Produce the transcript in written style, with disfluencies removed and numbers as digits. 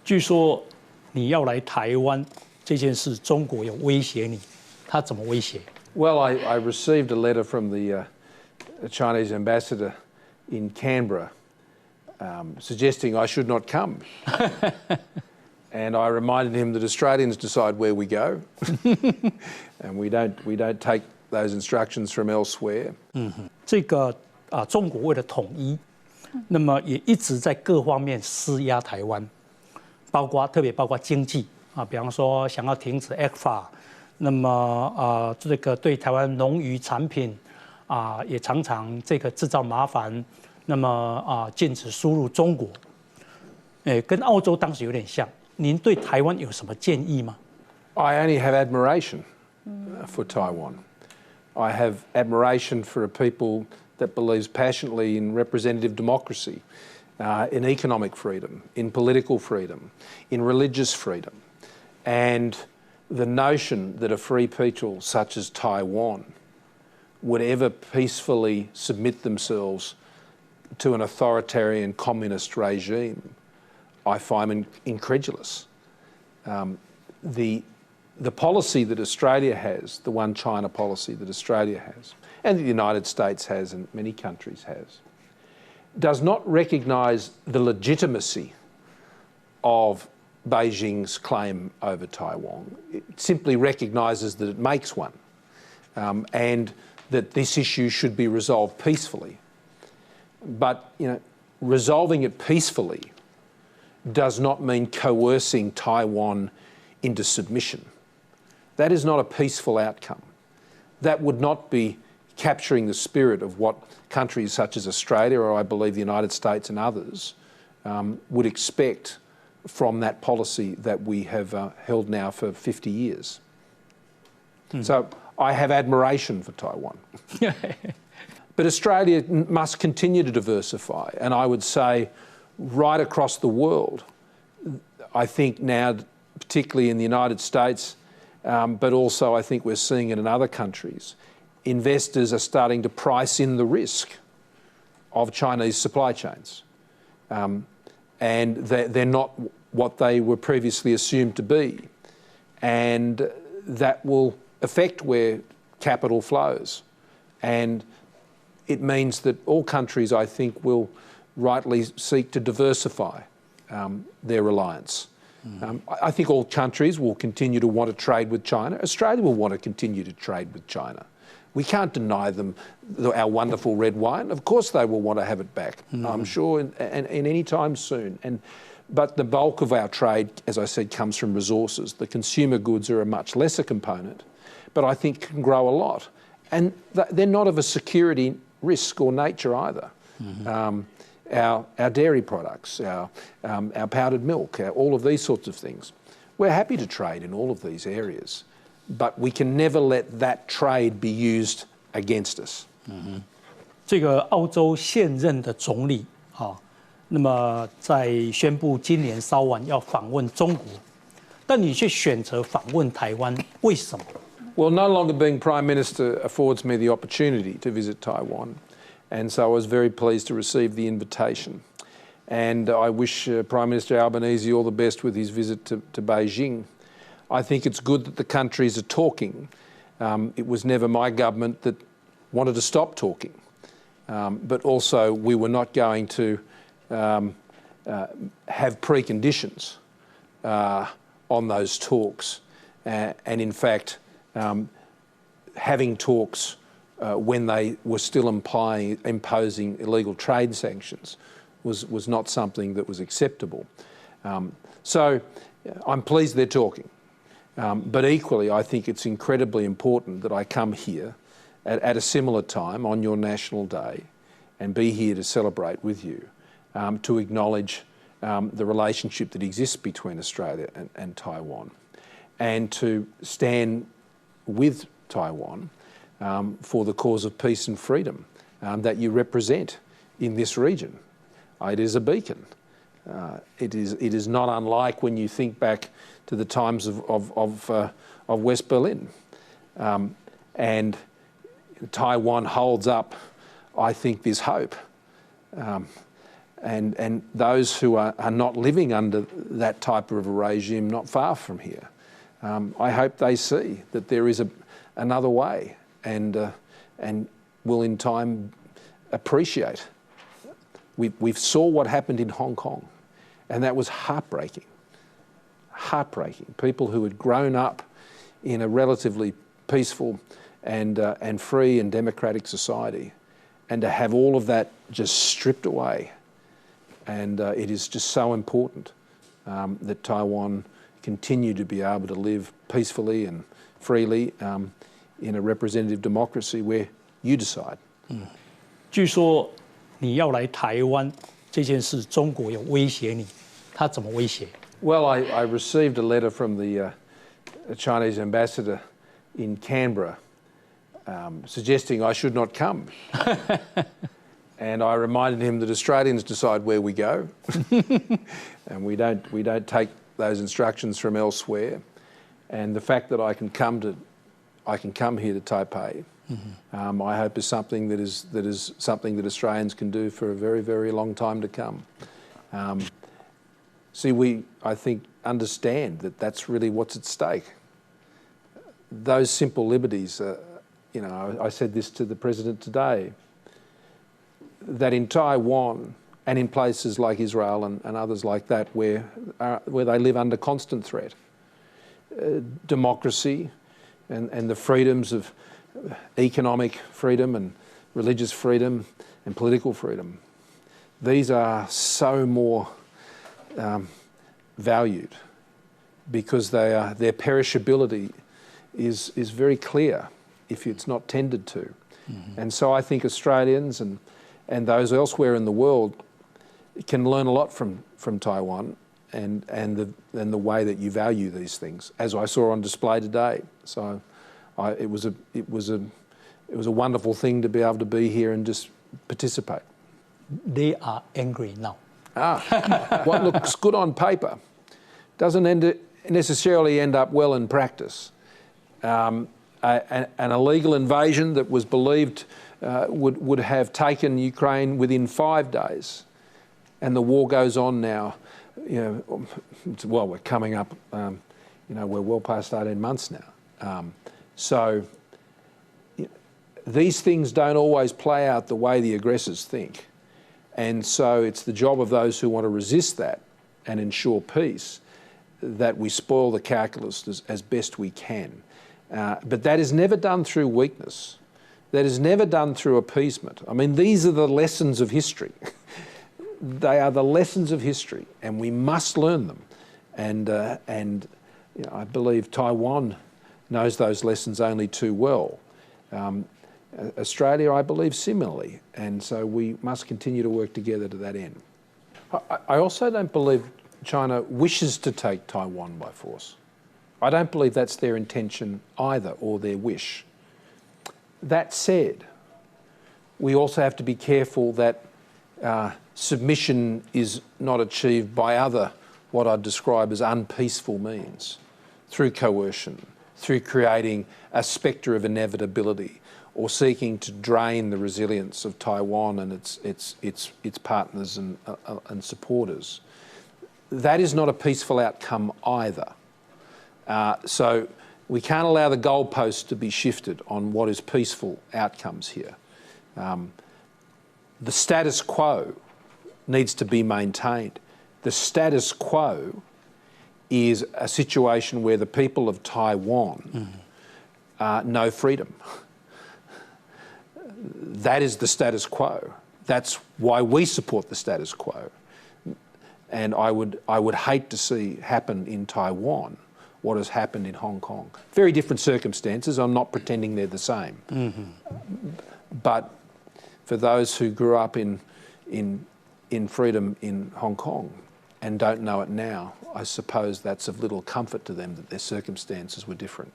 据说你要来台湾这件事，中国有威胁你，他怎么威胁？ Well, I received a letter from the Chinese ambassador in Canberra suggesting I should not come. And I reminded him that Australians decide where we go, and we don't take those instructions from elsewhere. 这个中国为了统一，那么也一直在各方面施压台湾，特别包括经济比方说想要停止 ECFA， 那么这个对台湾农渔产品也常常这个制造麻烦，那么禁止输入中国，跟澳洲当时有点像。 您对台湾有什么建议吗？ I only have admiration for Taiwan. I have admiration for a people that believes passionately in representative democracy, in economic freedom, in political freedom, in religious freedom. And the notion that a free people such as Taiwan would ever peacefully submit themselves to an authoritarian communist regime, I find incredulous. The policy that Australia has, the one China policy that Australia has, and the United States has and many countries has, does not recognise the legitimacy of Beijing's claim over Taiwan. It simply recognises that it makes one, and that this issue should be resolved peacefully. But resolving it peacefully does not mean coercing Taiwan into submission. That is not a peaceful outcome. That would not be capturing the spirit of what countries such as Australia, or I believe the United States and others, would expect from that policy that we have held now for 50 years. So I have admiration for Taiwan. But Australia must continue to diversify, and I would say right across the world. I think now, particularly in the United States, but also I think we're seeing it in other countries, investors are starting to price in the risk of Chinese supply chains. And they're not what they were previously assumed to be. And that will affect where capital flows. And it means that all countries, I think, will rightly seek to diversify their reliance. I think all countries will continue to want to trade with China. Australia will want to continue to trade with China. We can't deny them our wonderful red wine. Of course they will want to have it back, I'm sure, and any time soon. But the bulk of our trade, as I said, comes from resources. The consumer goods are a much lesser component, but I think can grow a lot. And they're not of a security risk or nature either. Our dairy products, our powdered milk, all of these sorts of things. We're happy to trade in all of these areas, but we can never let that trade be used against us. 这个澳洲现任的总理那么在宣布今年稍晚要访问中国，但你却选择访问台湾，为什么？ Well, no longer being Prime Minister affords me the opportunity to visit Taiwan. And so I was very pleased to receive the invitation. And I wish Prime Minister Albanese all the best with his visit to Beijing. I think it's good that the countries are talking. It was never my government that wanted to stop talking. But also we were not going to have preconditions on those talks. And in fact, having talks when they were still imposing illegal trade sanctions was not something that was acceptable. So I'm pleased they're talking. But equally, I think it's incredibly important that I come here at a similar time on your National Day and be here to celebrate with you, to acknowledge the relationship that exists between Australia and Taiwan, and to stand with Taiwan for the cause of peace and freedom that you represent in this region. It is a beacon. It is not unlike when you think back to the times of West Berlin. And Taiwan holds up, I think, this hope. and those who are not living under that type of a regime not far from here. I hope they see that there is another way and will in time appreciate. We've saw what happened in Hong Kong, and that was heartbreaking. Heartbreaking. People who had grown up in a relatively peaceful and free and democratic society, and to have all of that just stripped away. And it is just so important that Taiwan continue to be able to live peacefully and freely in a representative democracy where you decide. 据说你要来台湾这件事，中国有威胁你，他怎么威胁？ Well, I received a letter from the Chinese ambassador in Canberra suggesting I should not come. And I reminded him that Australians decide where we go, and we don't take those instructions from elsewhere. And the fact that I can come here to Taipei, I hope is something that is something that Australians can do for a very, very long time to come. See, I think, understand that that's really what's at stake. Those simple liberties, I said this to the President today, that in Taiwan and in places like Israel and others like that where they live under constant threat, democracy and the freedoms of economic freedom and religious freedom and political freedom, these are so more valued because their perishability is very clear if it's not tended to. And so I think Australians and those elsewhere in the world can learn a lot from Taiwan and the way that you value these things, as I saw on display today. So it was a wonderful thing to be able to be here and just participate. They are angry now. What looks good on paper doesn't necessarily end up well in practice. An illegal invasion that was believed would have taken Ukraine within 5 days, and the war goes on now. Well, we're coming up. We're well past 18 months now. So these things don't always play out the way the aggressors think. And so it's the job of those who want to resist that and ensure peace that we spoil the calculus as best we can. But that is never done through weakness. That is never done through appeasement. I mean, these are the lessons of history. They are the lessons of history, and we must learn them. And I believe Taiwan knows those lessons only too well. Australia, I believe, similarly, and so we must continue to work together to that end. I also don't believe China wishes to take Taiwan by force. I don't believe that's their intention either, or their wish. That said, we also have to be careful that submission is not achieved by other, what I'd describe as unpeaceful means, through coercion, through creating a spectre of inevitability, or seeking to drain the resilience of Taiwan and its partners and supporters. That is not a peaceful outcome either. So we can't allow the goalposts to be shifted on what is peaceful outcomes here. The status quo needs to be maintained. The status quo is a situation where the people of Taiwan know freedom. That is the status quo. That's why we support the status quo. And I would hate to see happen in Taiwan what has happened in Hong Kong. Very different circumstances. I'm not pretending they're the same. But for those who grew up in freedom in Hong Kong and don't know it now, I suppose that's of little comfort to them that their circumstances were different.